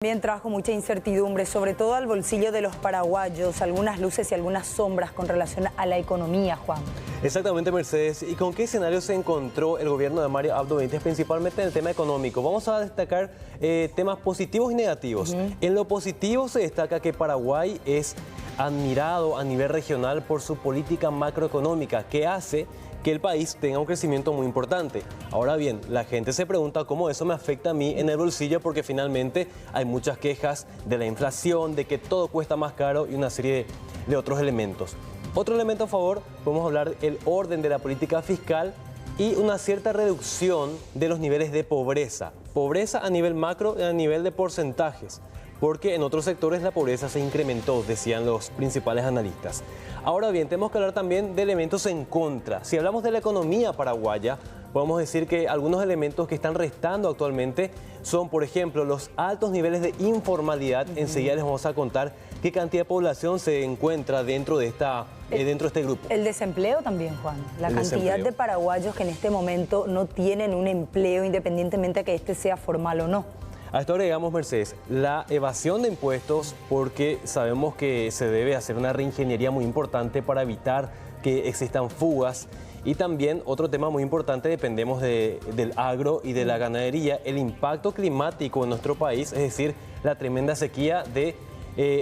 También trajo mucha incertidumbre, sobre todo al bolsillo de los paraguayos, algunas luces y algunas sombras con relación a la economía, Juan. Exactamente, Mercedes. ¿Y con qué escenario se encontró el gobierno de Mario Abdo Benítez, principalmente en el tema económico? Vamos a destacar temas positivos y negativos. En lo positivo se destaca que Paraguay es admirado a nivel regional por su política macroeconómica, que hace que el país tenga un crecimiento muy importante. Ahora bien, la gente se pregunta cómo eso me afecta a mí en el bolsillo, porque finalmente hay muchas quejas de la inflación, de que todo cuesta más caro y una serie de otros elementos. Otro elemento a favor, podemos hablar del orden de la política fiscal y una cierta reducción de los niveles de pobreza. Pobreza a nivel macro y a nivel de porcentajes, porque en otros sectores la pobreza se incrementó, decían los principales analistas. Ahora bien, tenemos que hablar también de elementos en contra. Si hablamos de la economía paraguaya, podemos decir que algunos elementos que están restando actualmente son, por ejemplo, los altos niveles de informalidad. Enseguida les vamos a contar qué cantidad de población se encuentra dentro de este grupo. El desempleo también, Juan. La cantidad de paraguayos que en este momento no tienen un empleo, independientemente de que este sea formal o no. A esto agregamos, Mercedes, la evasión de impuestos, porque sabemos que se debe hacer una reingeniería muy importante para evitar que existan fugas. Y también otro tema muy importante, dependemos del agro y de la ganadería, el impacto climático en nuestro país, es decir, la tremenda sequía de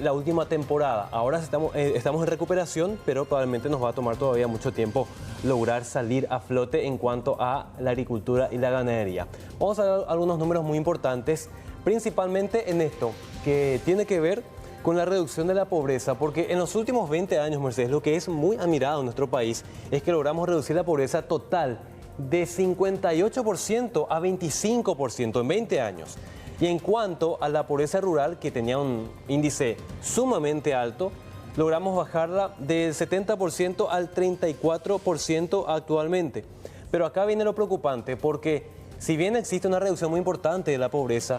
la última temporada. Ahora estamos en recuperación, pero probablemente nos va a tomar todavía mucho tiempo lograr salir a flote en cuanto a la agricultura y la ganadería. Vamos a ver algunos números muy importantes, principalmente en esto, que tiene que ver con la reducción de la pobreza, porque en los últimos 20 años, Mercedes, lo que es muy admirado en nuestro país es que logramos reducir la pobreza total de 58% a 25% en 20 años. Y en cuanto a la pobreza rural, que tenía un índice sumamente alto, logramos bajarla del 70% al 34% actualmente. Pero acá viene lo preocupante, porque si bien existe una reducción muy importante de la pobreza,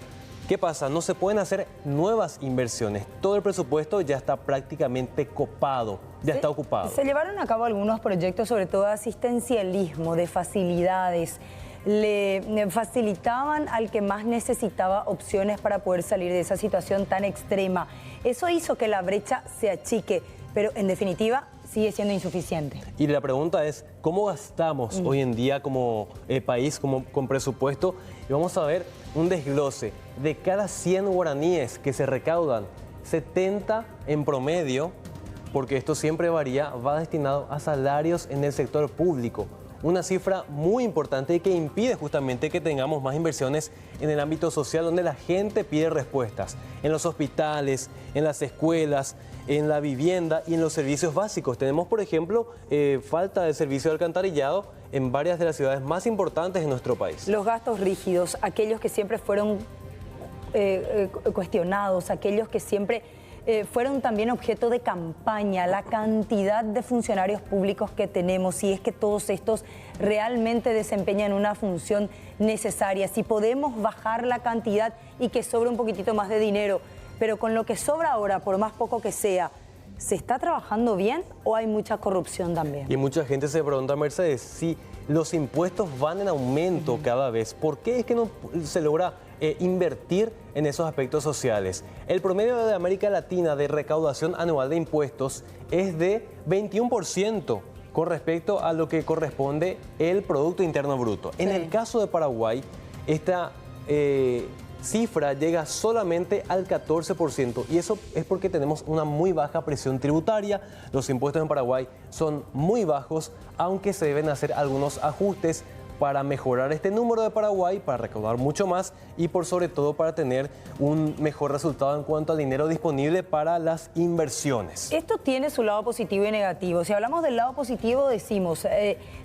¿qué pasa? No se pueden hacer nuevas inversiones. Todo el presupuesto ya está prácticamente copado, ya está ocupado. Se llevaron a cabo algunos proyectos, sobre todo de asistencialismo, de facilidades. Le facilitaban al que más necesitaba opciones para poder salir de esa situación tan extrema. Eso hizo que la brecha se achique, pero en definitiva sigue siendo insuficiente. Y la pregunta es, ¿cómo gastamos hoy en día como país, con presupuesto? Y vamos a ver un desglose. De cada 100 guaraníes que se recaudan, 70 en promedio, porque esto siempre varía, va destinado a salarios en el sector público. Una cifra muy importante y que impide justamente que tengamos más inversiones en el ámbito social, donde la gente pide respuestas, en los hospitales, en las escuelas, en la vivienda y en los servicios básicos. Tenemos, por ejemplo, falta de servicio de alcantarillado en varias de las ciudades más importantes de nuestro país. Los gastos rígidos, aquellos que siempre fueron cuestionados, aquellos que siempre fueron también objeto de campaña, la cantidad de funcionarios públicos que tenemos, si es que todos estos realmente desempeñan una función necesaria, si podemos bajar la cantidad y que sobre un poquitito más de dinero, pero con lo que sobra ahora, por más poco que sea, ¿se está trabajando bien o hay mucha corrupción también? Y mucha gente se pregunta, Mercedes, si los impuestos van en aumento cada vez, ¿por qué es que no se logra invertir en esos aspectos sociales? El promedio de América Latina de recaudación anual de impuestos es de 21% con respecto a lo que corresponde el Producto Interno Bruto. En el caso de Paraguay, esta cifra llega solamente al 14%, y eso es porque tenemos una muy baja presión tributaria. Los impuestos en Paraguay son muy bajos, aunque se deben hacer algunos ajustes para mejorar este número de Paraguay, para recaudar mucho más y por sobre todo para tener un mejor resultado en cuanto al dinero disponible para las inversiones. Esto tiene su lado positivo y negativo. Si hablamos del lado positivo, decimos,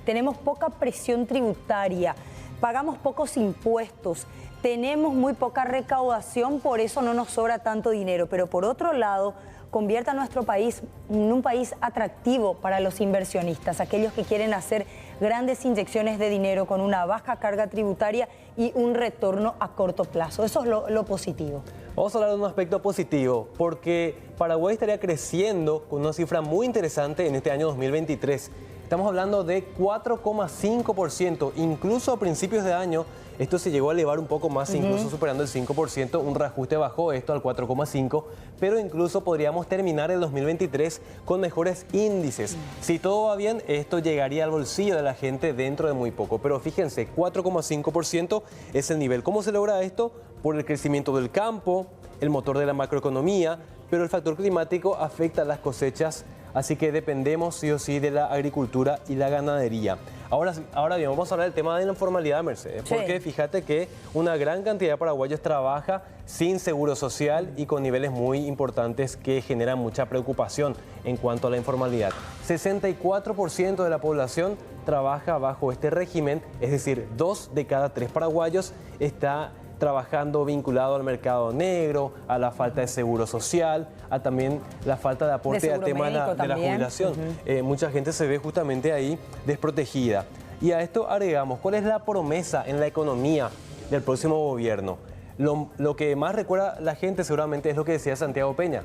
tenemos poca presión tributaria, pagamos pocos impuestos, tenemos muy poca recaudación, por eso no nos sobra tanto dinero. Pero por otro lado, convierte a nuestro país en un país atractivo para los inversionistas, aquellos que quieren hacer grandes inyecciones de dinero con una baja carga tributaria y un retorno a corto plazo. Eso es lo positivo. Vamos a hablar de un aspecto positivo, porque Paraguay estaría creciendo con una cifra muy interesante en este año 2023. Estamos hablando de 4,5%, incluso a principios de año Esto se llegó a elevar un poco más, incluso superando el 5%, un reajuste bajó esto al 4,5%, pero incluso podríamos terminar el 2023 con mejores índices. Si todo va bien, esto llegaría al bolsillo de la gente dentro de muy poco, pero fíjense, 4,5% es el nivel. ¿Cómo se logra esto? Por el crecimiento del campo, el motor de la macroeconomía, pero el factor climático afecta a las cosechas, así que dependemos sí o sí de la agricultura y la ganadería. Ahora bien, vamos a hablar del tema de la informalidad, Mercedes, porque fíjate que una gran cantidad de paraguayos trabaja sin seguro social y con niveles muy importantes que generan mucha preocupación en cuanto a la informalidad. 64% de la población trabaja bajo este régimen, es decir, 2 de cada 3 paraguayos está trabajando vinculado al mercado negro, a la falta de seguro social, a también la falta de aporte al tema de la jubilación. Mucha gente se ve justamente ahí desprotegida. Y a esto agregamos, ¿cuál es la promesa en la economía del próximo gobierno? Lo que más recuerda la gente seguramente es lo que decía Santiago Peña.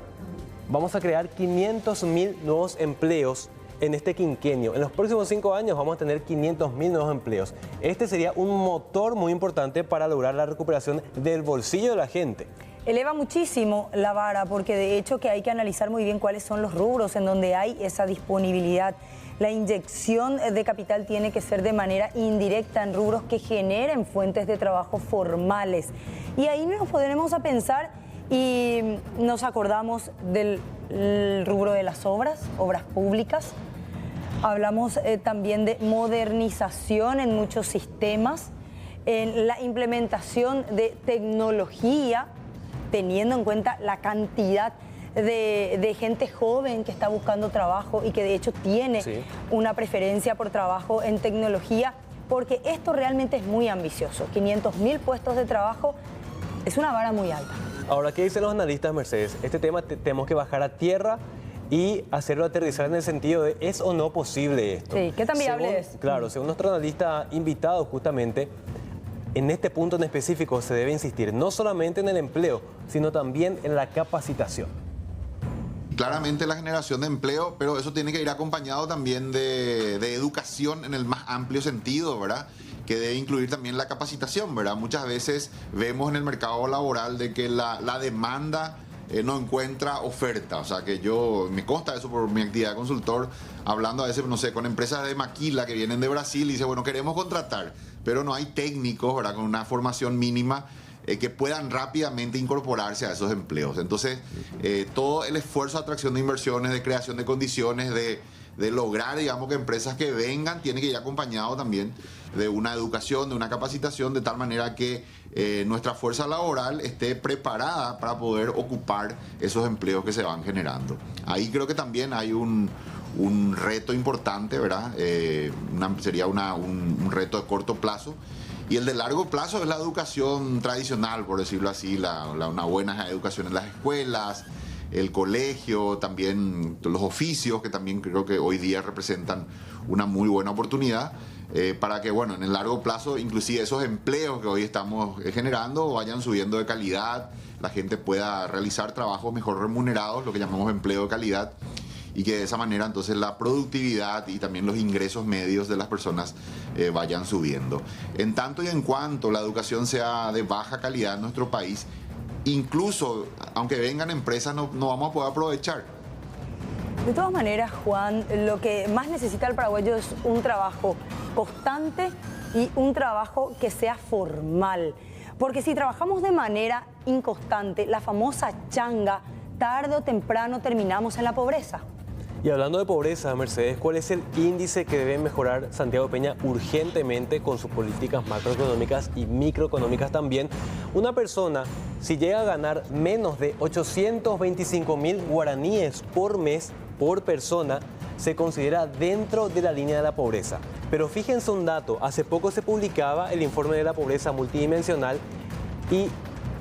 Vamos a crear 500.000 nuevos empleos en este quinquenio. En los próximos 5 años vamos a tener 500.000 nuevos empleos. Este sería un motor muy importante para lograr la recuperación del bolsillo de la gente. Eleva muchísimo la vara porque de hecho que hay que analizar muy bien cuáles son los rubros en donde hay esa disponibilidad. La inyección de capital tiene que ser de manera indirecta en rubros que generen fuentes de trabajo formales. Y ahí nos podremos a pensar y nos acordamos del rubro de las obras públicas. Hablamos también de modernización en muchos sistemas, en la implementación de tecnología, teniendo en cuenta la cantidad de gente joven que está buscando trabajo y que de hecho tiene una preferencia por trabajo en tecnología, porque esto realmente es muy ambicioso. 500.000 puestos de trabajo es una vara muy alta. Ahora, ¿qué dicen los analistas, Mercedes? Este tema tenemos que bajar a tierra y hacerlo aterrizar en el sentido de ¿es o no posible esto? Sí, ¿qué tan viable es? Claro, según nuestro analista invitado justamente, en este punto en específico se debe insistir no solamente en el empleo, sino también en la capacitación. Claramente la generación de empleo, pero eso tiene que ir acompañado también de educación en el más amplio sentido, ¿verdad? Que debe incluir también la capacitación, ¿verdad? Muchas veces vemos en el mercado laboral de que la demanda no encuentra oferta. O sea, que me consta eso por mi actividad de consultor, hablando a veces, no sé, con empresas de maquila que vienen de Brasil y dice, bueno, queremos contratar, pero no hay técnicos, ¿verdad? Con una formación mínima que puedan rápidamente incorporarse a esos empleos. Entonces, todo el esfuerzo de atracción de inversiones, de creación de condiciones, de lograr, digamos, que empresas que vengan, tiene que ir acompañado también de una educación, de una capacitación, de tal manera que nuestra fuerza laboral esté preparada para poder ocupar esos empleos que se van generando. Ahí creo que también hay un reto importante, ¿verdad? Sería un reto de corto plazo. Y el de largo plazo es la educación tradicional, por decirlo así, una buena educación en las escuelas, el colegio, también los oficios, que también creo que hoy día representan una muy buena oportunidad para que, bueno, en el largo plazo, inclusive esos empleos que hoy estamos generando vayan subiendo de calidad, la gente pueda realizar trabajos mejor remunerados, lo que llamamos empleo de calidad, y que de esa manera entonces la productividad y también los ingresos medios de las personas vayan subiendo. En tanto y en cuanto la educación sea de baja calidad en nuestro país, incluso aunque vengan empresas no vamos a poder aprovechar. De todas maneras, Juan, lo que más necesita el paraguayo es un trabajo constante y un trabajo que sea formal. Porque si trabajamos de manera inconstante, la famosa changa, tarde o temprano terminamos en la pobreza. Y hablando de pobreza, Mercedes, ¿cuál es el índice que debe mejorar Santiago Peña urgentemente con sus políticas macroeconómicas y microeconómicas también? Una persona, si llega a ganar menos de 825.000 guaraníes por mes, por persona, se considera dentro de la línea de la pobreza. Pero fíjense un dato, hace poco se publicaba el informe de la pobreza multidimensional y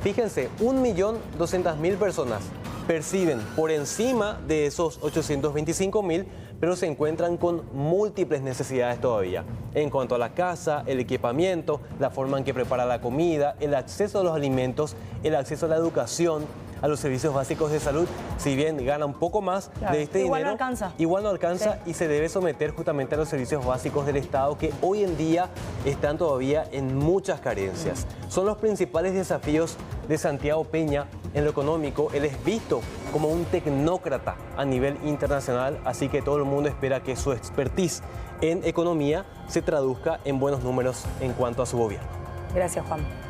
fíjense, 1.200.000 personas perciben por encima de esos 825.000, pero se encuentran con múltiples necesidades todavía. En cuanto a la casa, el equipamiento, la forma en que prepara la comida, el acceso a los alimentos, el acceso a la educación, a los servicios básicos de salud. Si bien gana un poco más Claro, de este igual dinero, no alcanza. igual no alcanza Sí. y se debe someter justamente a los servicios básicos del Estado que hoy en día están todavía en muchas carencias. Son los principales desafíos de Santiago Peña en lo económico. Él es visto como un tecnócrata a nivel internacional, así que todo el mundo espera que su expertise en economía se traduzca en buenos números en cuanto a su gobierno. Gracias, Juan.